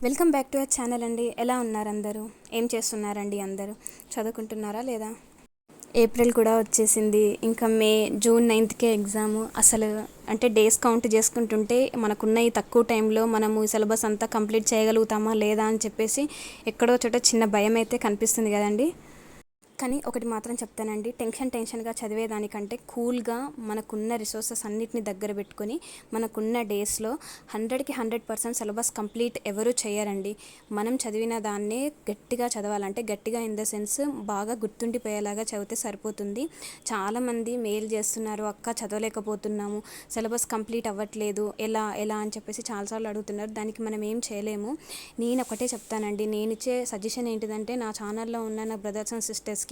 Welcome back to our channel అండి. ఎలా ఉన్నారు అందరూ? ఏం చేస్తున్నారండి? అందరూ చదువుకుంటున్నారా లేదా? ఏప్రిల్ కూడా వచ్చేసింది. ఇంకా మే, జూన్ 9కే ఎగ్జాము. అసలు అంటే డేస్ కౌంట్ చేసుకుంటుంటే మనకున్న ఈ తక్కువ టైంలో మనము ఈ సిలబస్ అంతా కంప్లీట్ చేయగలుగుతామా లేదా అని చెప్పేసి ఎక్కడో చోట చిన్న భయం అయితే కనిపిస్తుంది కదండి. కానీ ఒకటి మాత్రం చెప్తానండి, టెన్షన్గా చదివేదానికంటే కూల్గా మనకున్న రిసోర్సెస్ అన్నిటిని దగ్గర పెట్టుకొని మనకున్న డేస్లో 100కి 100% సిలబస్ కంప్లీట్ ఎవరు చేయరండి. మనం చదివిన దాన్నే గట్టిగా చదవాలంటే గట్టిగా ఇన్ ద సెన్స్ బాగా గుర్తుండిపోయేలాగా చదివితే సరిపోతుంది. చాలామంది మెయిల్ చేస్తున్నారు, అక్క చదవలేకపోతున్నాము, సిలబస్ కంప్లీట్ అవ్వట్లేదు, ఎలా ఎలా అని చెప్పేసి చాలాసార్లు అడుగుతున్నారు. దానికి మనం ఏం చేయలేము. నేను ఒకటే చెప్తానండి, నేను ఇచ్చే సజెషన్ ఏంటిదంటే, నా ఛానల్లో ఉన్న నా బ్రదర్స్ అండ్ సిస్టర్స్కి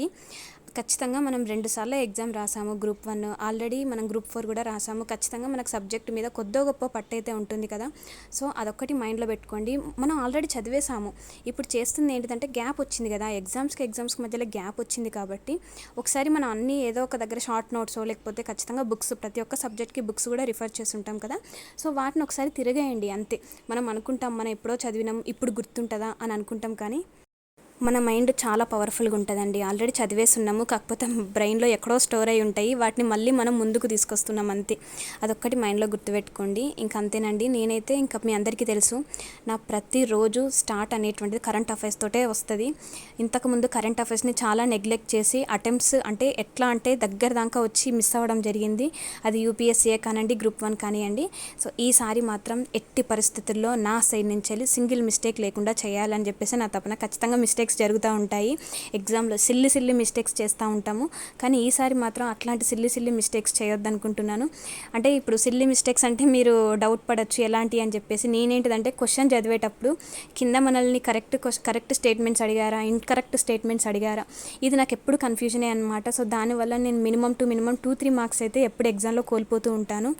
ఖచ్చితంగా మనం 2 సార్లు ఎగ్జామ్ రాసాము. గ్రూప్ 1 ఆల్రెడీ, మనం గ్రూప్ 4 కూడా రాసాము. ఖచ్చితంగా మనకు సబ్జెక్ట్ మీద కొద్దో గొప్ప పట్టయితే ఉంటుంది కదా. సో అదొక్కటి మైండ్లో పెట్టుకోండి. మనం ఆల్రెడీ చదివేసాము. ఇప్పుడు చేస్తుంది ఏంటిదంటే, గ్యాప్ వచ్చింది కదా, ఎగ్జామ్స్కి మధ్యలో గ్యాప్ వచ్చింది కాబట్టి ఒకసారి మనం అన్నీ ఏదో ఒక దగ్గర షార్ట్ నోట్స్ లేకపోతే ఖచ్చితంగా బుక్స్, ప్రతి ఒక్క సబ్జెక్ట్కి బుక్స్ కూడా రిఫర్ చేస్తుంటాం కదా. సో వాటిని ఒకసారి తిరగేయండి అంతే. మనం అనుకుంటాం మనం ఎప్పుడో చదివినాం, ఇప్పుడు గుర్తుంటుందా అని అనుకుంటాం, కానీ మన మైండ్ చాలా పవర్ఫుల్గా ఉంటుందండి. ఆల్రెడీ చదివేస్తున్నాము, కాకపోతే బ్రెయిన్లో ఎక్కడో స్టోర్ అయి ఉంటాయి, వాటిని మళ్ళీ మనం ముందుకు తీసుకొస్తున్నాం అంతే. అదొక్కటి మైండ్లో గుర్తుపెట్టుకోండి. ఇంకా అంతేనండి. నేనైతే ఇంకా మీ అందరికీ తెలుసు, నా ప్రతిరోజు స్టార్ట్ అనేటువంటిది కరెంట్ అఫైర్స్ తోటే వస్తుంది. ఇంతకుముందు కరెంట్ అఫైర్స్ని చాలా నెగ్లెక్ట్ చేసి అటెంప్ట్స్ అంటే ఎట్లా అంటే దగ్గర దాకా వచ్చి మిస్ అవ్వడం జరిగింది. అది యూపీఎస్సీఏ కానివ్వండి, గ్రూప్ 1 కానివ్వండి. సో ఈసారి మాత్రం ఎట్టి పరిస్థితుల్లో నా సైడ్ నుంచి వెళ్ళి సింగిల్ మిస్టేక్ లేకుండా చేయాలని చెప్పేసి నా తపన. ఖచ్చితంగా మిస్టేక్స్ జరుగుతూ ఉంటాయి ఎగ్జామ్లో, సిల్లి మిస్టేక్స్ చేస్తూ ఉంటాము, కానీ ఈసారి మాత్రం అట్లాంటి సిల్లి మిస్టేక్స్ చేయొద్దు అనుకుంటున్నాను. అంటే ఇప్పుడు సిల్లి మిస్టేక్స్ అంటే మీరు డౌట్ పడచ్చు ఎలాంటి అని చెప్పేసి. నేనేంటిదంటే, క్వశ్చన్ చదివేటప్పుడు కింద మనల్ని కరెక్ట్ స్టేట్మెంట్స్ అడిగారా, ఇన్కరెక్ట్ స్టేట్మెంట్స్ అడిగారా, ఇది నాకు ఎప్పుడు కన్ఫ్యూజనే అనమాట. సో దానివల్ల నేను మినిమం 2-3 మార్క్స్ అయితే ఎప్పుడు ఎగ్జామ్లో కోల్పోతూ ఉంటాను.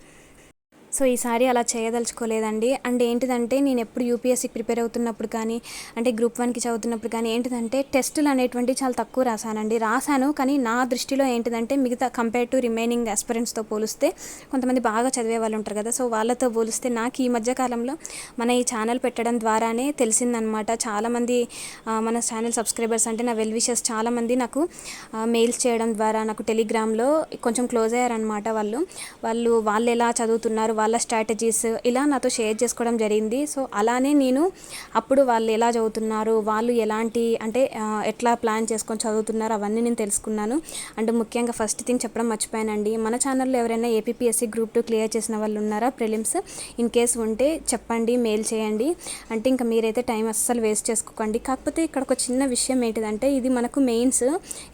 సో ఈసారి అలా చేయదలుచుకోలేదండి. అండ్ ఏంటిదంటే, నేను ఎప్పుడు యూపీఎస్సీకి ప్రిపేర్ అవుతున్నప్పుడు కానీ, అంటే గ్రూప్ 1కి చదువుతున్నప్పుడు కానీ ఏంటిదంటే, టెస్టులు అనేటువంటివి చాలా తక్కువ రాశాను. కానీ నా దృష్టిలో ఏంటిదంటే, మిగతా కంపేర్ టు రిమైనింగ్ ఆస్పిరెంట్స్తో పోలిస్తే, కొంతమంది బాగా చదివే వాళ్ళు ఉంటారు కదా, సో వాళ్ళతో పోలిస్తే నాకు ఈ మధ్యకాలంలో మన ఈ ఛానల్ పెట్టడం ద్వారానే తెలిసిందనమాట. చాలామంది మన ఛానల్ సబ్స్క్రైబర్స్ అంటే నా వెల్ విషర్స్ చాలామంది నాకు మెయిల్స్ చేయడం ద్వారా, నాకు టెలిగ్రామ్లో కొంచెం క్లోజ్ అయ్యారనమాట. వాళ్ళు ఎలా చదువుతున్నారు, వాళ్ళ స్ట్రాటజీస్ ఇలా నాతో షేర్ చేసుకోవడం జరిగింది. సో అలానే నేను అప్పుడు వాళ్ళు ఎలా చదువుతున్నారు, వాళ్ళు ఎలాంటి అంటే ఎట్లా ప్లాన్ చేసుకొని చదువుతున్నారు, అవన్నీ నేను తెలుసుకున్నాను. అండ్ ముఖ్యంగా ఫస్ట్ థింగ్ చెప్పడం మర్చిపోయానండి, మన ఛానల్లో ఎవరైనా ఏపీఎస్సీ గ్రూప్ 2 క్లియర్ చేసిన వాళ్ళు ఉన్నారా, ప్రిలిమ్స్ ఇన్ కేస్ ఉంటే చెప్పండి, మెయిల్ చేయండి. అంటే ఇంకా మీరైతే టైం అస్సలు వేస్ట్ చేసుకోకండి. కాకపోతే ఇక్కడ ఒక చిన్న విషయం ఏంటిదంటే, ఇది మనకు మెయిన్స్,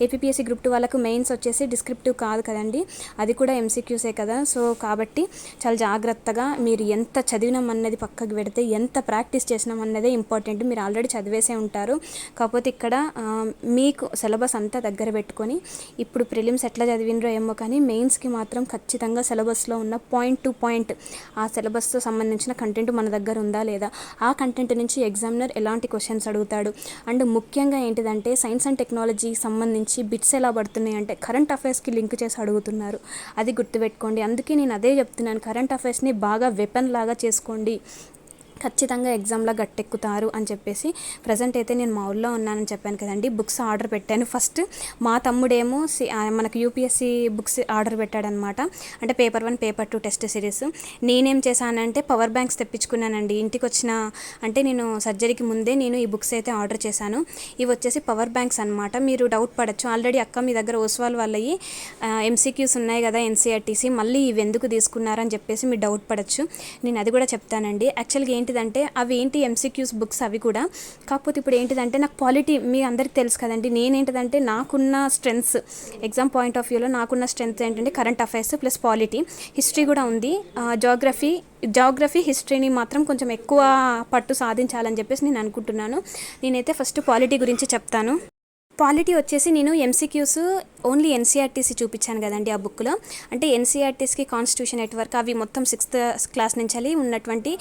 ఏపీఎస్సీ గ్రూప్ 2 వాళ్ళకు మెయిన్స్ వచ్చేసి డిస్క్రిప్టివ్ కాదు కదండి, అది కూడా ఎంసీక్యూసే కదా. సో కాబట్టి చాలా జాగ్రత్తగా మీరు ఎంత చదివినాం అన్నది పక్కకు పెడితే, ఎంత ప్రాక్టీస్ చేసినాం అన్నదే ఇంపార్టెంట్. మీరు ఆల్రెడీ చదివేసే ఉంటారు, కాకపోతే ఇక్కడ మీకు సిలబస్ అంతా దగ్గర పెట్టుకొని, ఇప్పుడు ప్రిలిమ్స్ ఎట్లా చదివినరో ఏమో కానీ మెయిన్స్కి మాత్రం ఖచ్చితంగా సిలబస్లో ఉన్న పాయింట్ టు పాయింట్ ఆ సిలబస్తో సంబంధించిన కంటెంట్ మన దగ్గర ఉందా లేదా, ఆ కంటెంట్ నుంచి ఎగ్జామినర్ ఎలాంటి క్వశ్చన్స్ అడుగుతాడు. అండ్ ముఖ్యంగా ఏంటిదంటే, సైన్స్ అండ్ టెక్నాలజీకి సంబంధించి బిట్స్ ఎలా పడుతున్నాయి అంటే కరెంట్ అఫైర్స్కి లింక్ చేసి అడుగుతున్నారు, అది గుర్తుపెట్టుకోండి. అందుకే నేను అదే చెప్తున్నాను, కరెంట్ అఫైర్స్ని బాగా వెపన్ లాగా చేసుకోండి, ఖచ్చితంగా ఎగ్జామ్లో గట్టెక్కుతారు అని చెప్పేసి. ప్రజెంట్ అయితే నేను మా ఊళ్ళో ఉన్నానని చెప్పాను కదండి, బుక్స్ ఆర్డర్ పెట్టాను. ఫస్ట్ మా తమ్ముడేమో మనకు యూపీఎస్సీ బుక్స్ ఆర్డర్ పెట్టాడనమాట, అంటే పేపర్ 1 పేపర్ 2 టెస్ట్ సిరీస్. నేనేం చేశానంటే పవర్ బ్యాంక్స్ తెప్పించుకున్నానండి. ఇంటికి వచ్చిన అంటే నేను సర్జరీకి ముందే నేను ఈ బుక్స్ అయితే ఆర్డర్ చేశాను. ఇవి వచ్చేసి పవర్ బ్యాంక్స్ అనమాట. మీరు డౌట్ పడచ్చు, ఆల్రెడీ అక్క మీ దగ్గర ఓస్వాల్ వాళ్ళవి ఎంసీక్యూస్ ఉన్నాయి కదా, ఎన్సీఆర్టీసీ, మళ్ళీ ఇవి ఎందుకు తీసుకున్నారని చెప్పేసి మీరు డౌట్ పడచ్చు. నేను అది కూడా చెప్తానండి. యాక్చువల్గా ఏంటిదంటే, అవి ఏంటి ఎంసీక్యూస్ బుక్స్ అవి కూడా, కాకపోతే ఇప్పుడు ఏంటిదంటే నాకు పాలిటీ మీ అందరికీ తెలుసు కదండి. నేనేంటిదంటే నాకున్న స్ట్రెంగ్స్, ఎగ్జామ్ పాయింట్ ఆఫ్ వ్యూలో నాకున్న స్ట్రెంగ్స్ ఏంటంటే current affairs plus polity, history కూడా ఉంది. జాగ్రఫీ హిస్టరీని మాత్రం కొంచెం ఎక్కువ పట్టు సాధించాలని చెప్పేసి నేను అనుకుంటున్నాను. నేనైతే ఫస్ట్ పాలిటీ గురించి చెప్తాను. పాలిటీ వచ్చేసి నేను ఎంసీక్యూస్ ఓన్లీ ఎన్సీఆర్టీసీ చూపించాను కదండి ఆ బుక్లో. అంటే ఎన్సీఆర్టీస్కి కాన్స్టిట్యూషన్ నెట్వర్క్ అవి మొత్తం 6th క్లాస్ నుంచి ఉన్నటువంటి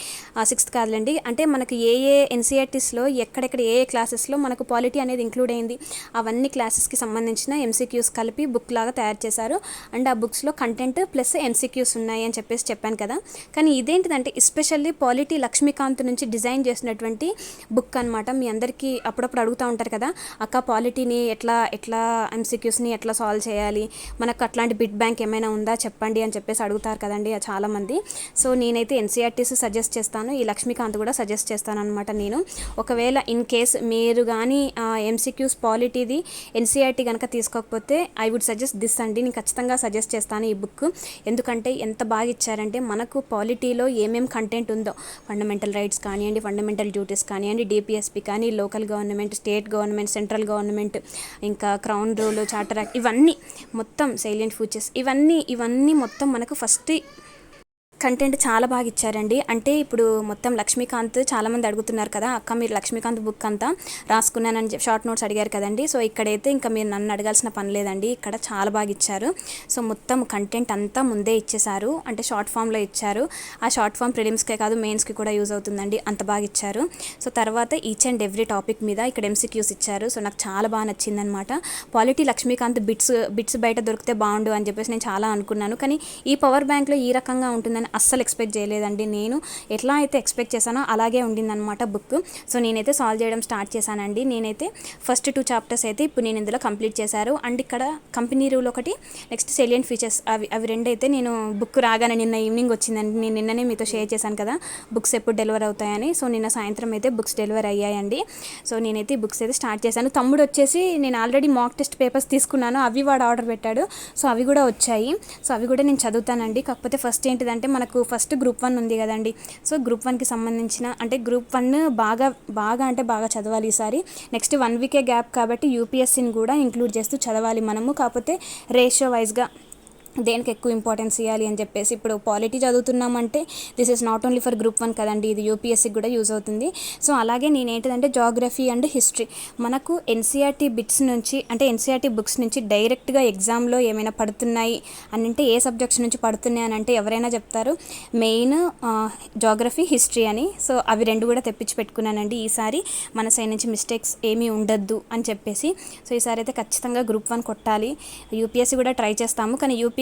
6th కాదులండి, అంటే మనకు ఏ ఎన్సీఆర్టీస్లో ఎక్కడెక్కడ ఏ క్లాసెస్లో మనకు పాలిటీ అనేది ఇంక్లూడ్ అయింది అవన్నీ క్లాసెస్కి సంబంధించిన ఎంసీక్యూస్ కలిపి బుక్ లాగా తయారు చేశారు. అండ్ ఆ బుక్స్లో కంటెంట్ ప్లస్ ఎంసీక్యూస్ ఉన్నాయి అని చెప్పాను కదా. కానీ ఇదేంటిదంటే ఎస్పెషల్లీ పాలిటీ లక్ష్మీకాంత్ నుంచి డిజైన్ చేసినటువంటి బుక్ అనమాట. మీ అందరికీ అప్పుడప్పుడు అడుగుతూ ఉంటారు కదా, అక్క పాలిటీని ఎట్లా ఎంసీక్యూస్ని ఎట్లా సాల్వ్ చేయాలి, మనకు అట్లాంటి బిట్ బ్యాంక్ ఏమైనా ఉందా చెప్పండి అని చెప్పేసి అడుగుతారు కదండి చాలామంది. సో నేనైతే ఎన్సీఆర్టీస్ సజెస్ట్ చేస్తాను, ఈ లక్ష్మీకాంత్ కూడా సజెస్ట్ చేస్తాను అనమాట. నేను ఒకవేళ ఇన్ కేస్ మీరు కానీ ఎంసీక్యూస్ పాలిటీది ఎన్సీఆర్టీ కనుక తీసుకోకపోతే ఐ వుడ్ సజెస్ట్ దిస్ అండి. నేను ఖచ్చితంగా సజెస్ట్ చేస్తాను ఈ బుక్. ఎందుకంటే ఎంత బాగా ఇచ్చారంటే మనకు పాలిటీలో ఏమేమి కంటెంట్ ఉందో, ఫండమెంటల్ రైట్స్ కానివ్వండి, ఫండమెంటల్ డ్యూటీస్ కానివ్వండి, డిపిఎస్పి కానీ, local government, state government, central government, ఇంకా క్రౌన్ రూల్, చార్టర్ యాక్ట్, ఇవన్నీ మొత్తం సైలెంట్ ఫ్యూచర్స్, ఇవన్నీ మొత్తం మనకు ఫస్ట్ కంటెంట్ చాలా బాగా ఇచ్చారండి. అంటే ఇప్పుడు మొత్తం లక్ష్మీకాంత్ చాలామంది అడుగుతున్నారు కదా, అక్క మీరు లక్ష్మీకాంత్ బుక్ అంతా రాసుకున్నానని చెప్పి షార్ట్ నోట్స్ అడిగారు కదండి. సో ఇక్కడైతే ఇంకా మీరు నన్ను అడగాల్సిన పని లేదండి, ఇక్కడ చాలా బాగా ఇచ్చారు. సో మొత్తం కంటెంట్ అంతా ముందే ఇచ్చేసారు, అంటే షార్ట్ ఫామ్లో ఇచ్చారు. ఆ షార్ట్ ఫామ్ ప్రిలిమ్స్కే కాదు మెయిన్స్కి కూడా యూజ్ అవుతుందండి, అంత బాగా ఇచ్చారు. సో తర్వాత ఈచ్ అండ్ ఎవ్రీ టాపిక్ మీద ఇక్కడ ఎంసీక్యూస్ ఇచ్చారు. సో నాకు చాలా బాగా నచ్చిందనమాట. పాలిటీ లక్ష్మీకాంత్ బిట్స్ బయట దొరికితే బాగుండు అని చెప్పేసి నేను చాలా అనుకున్నాను. కానీ ఈ పవర్ బ్యాంక్లో ఈ రకంగా ఉంటుందని అస్సలు ఎక్స్పెక్ట్ చేయలేదండి. నేను ఎట్లా అయితే ఎక్స్పెక్ట్ చేశానో అలాగే ఉండిందనమాట బుక్. సో నేనైతే సాల్వ్ చేయడం స్టార్ట్ చేశానండి. నేనైతే ఫస్ట్ 2 చాప్టర్స్ అయితే ఇప్పుడు నేను ఇందులో కంప్లీట్ చేశారు. అండ్ ఇక్కడ కంపెనీ రూల్ ఒకటి, నెక్స్ట్ సెలియంట్ ఫీచర్స్, అవి రెండైతే నేను బుక్ రాగానే నిన్న ఈవినింగ్ వచ్చిందండి. నేను నిన్ననే మీతో షేర్ చేశాను కదా బుక్స్ ఎప్పుడు డెలివర్ అవుతాయని. సో నిన్న సాయంత్రం అయితే బుక్స్ డెలివర్ అయ్యాయండి. సో నేనైతే బుక్స్ అయితే స్టార్ట్ చేశాను. తమ్ముడు వచ్చేసి నేను ఆల్రెడీ మాక్ టెస్ట్ పేపర్స్ తీసుకున్నాను, అవి వాడు ఆర్డర్ పెట్టాడు. సో అవి కూడా వచ్చాయి. సో అవి కూడా నేను చదువుతానండి. కాకపోతే ఫస్ట్ ఏంటిదంటే మనకు ఫస్ట్ గ్రూప్ 1 ఉంది కదండి. సో గ్రూప్ 1కి సంబంధించిన అంటే గ్రూప్ 1 బాగా చదవాలి ఈసారి. నెక్స్ట్ 1 వీకే గ్యాప్ కాబట్టి యూపీఎస్సీని కూడా ఇంక్లూడ్ చేస్తూ చదవాలి మనము. కాకపోతే రేషియో వైజ్గా దేనికి ఎక్కువ ఇంపార్టెన్స్ ఇవ్వాలి అని చెప్పేసి, ఇప్పుడు పాలిటీ చదువుతున్నామంటే this is not only for group 1 కదండి, ఇది యూపీఎస్సీకి కూడా యూజ్ అవుతుంది. సో అలాగే నేను ఏంటంటే జాగ్రఫీ అండ్ హిస్టరీ మనకు ఎన్సీఆర్టీ బిట్స్ నుంచి అంటే ఎన్సీఆర్టీ బుక్స్ నుంచి డైరెక్ట్గా ఎగ్జామ్లో ఏమైనా పడుతున్నాయి అని అంటే ఏ సబ్జెక్ట్స్ నుంచి పడుతున్నాయి అని అంటే ఎవరైనా చెప్తారు, మెయిన్ జాగ్రఫీ, హిస్టరీ అని. సో అవి 2 కూడా తెప్పించి పెట్టుకున్నానండి ఈసారి, మన సైడ్ నుంచి మిస్టేక్స్ ఏమీ ఉండద్దు అని చెప్పేసి. సో ఈసారి అయితే ఖచ్చితంగా గ్రూప్ 1 కొట్టాలి. యూపీఎస్సీ కూడా ట్రై చేస్తాము, కానీ యూపీఎస్సీ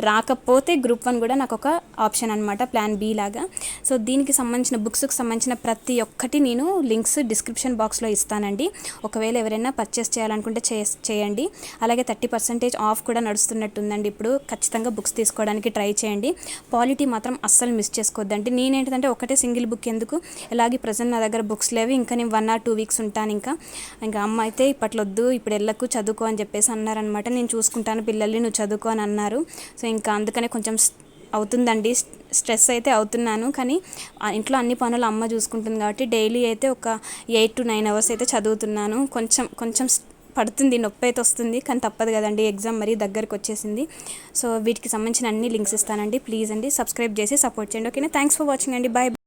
రాకపోతే గ్రూప్ 1 కూడా నాకు ఒక ఆప్షన్ అనమాట, ప్లాన్ బి లాగా. సో దీనికి సంబంధించిన బుక్స్కి సంబంధించిన ప్రతి ఒక్కటి నేను లింక్స్ డిస్క్రిప్షన్ బాక్స్లో ఇస్తానండి. ఒకవేళ ఎవరైనా పర్చేస్ చేయాలనుకుంటే చేయండి. అలాగే 30% ఆఫ్ కూడా నడుస్తున్నట్టుందండి ఇప్పుడు. ఖచ్చితంగా బుక్స్ తీసుకోవడానికి ట్రై చేయండి. పాలిటీ మాత్రం అస్సలు మిస్ చేసుకోవద్దండి. నేనేంటంటే ఒకటే సింగిల్ బుక్ ఎందుకు, ఇలాగే ప్రజెంట్ నా దగ్గర బుక్స్ లేవు, ఇంకా నేను 1 or 2 వీక్స్ ఉంటాను. ఇంకా అమ్మ అయితే ఇప్పట్లొద్దు, ఇప్పుడు వెళ్ళకు, చదువుకో అని చెప్పేసి అన్నారనమాట. నేను చూసుకుంటాను పిల్లల్ని, నువ్వు చదువుకో అని అన్నారు. సో ఇంకా అందుకనే కొంచెం అవుతుందండి, స్ట్రెస్ అయితే అవుతున్నాను. కానీ ఇంట్లో అన్ని పనులు అమ్మ చూసుకుంటుంది కాబట్టి డైలీ అయితే ఒక 8 to 9 hours అయితే చదువుతున్నాను. కొంచెం పడుతుంది, నొప్పి అయితే వస్తుంది, కానీ తప్పదు కదండి, ఎగ్జామ్ మరీ దగ్గరకు వచ్చేసింది. సో వీటికి సంబంధించిన అన్ని లింక్స్ ఇస్తానండి. ప్లీజ్ అండి సబ్స్క్రైబ్ చేసి సపోర్ట్ చేయండి. ఓకేనా, థ్యాంక్స్ ఫర్ వాచింగ్ అండి, బాయ్.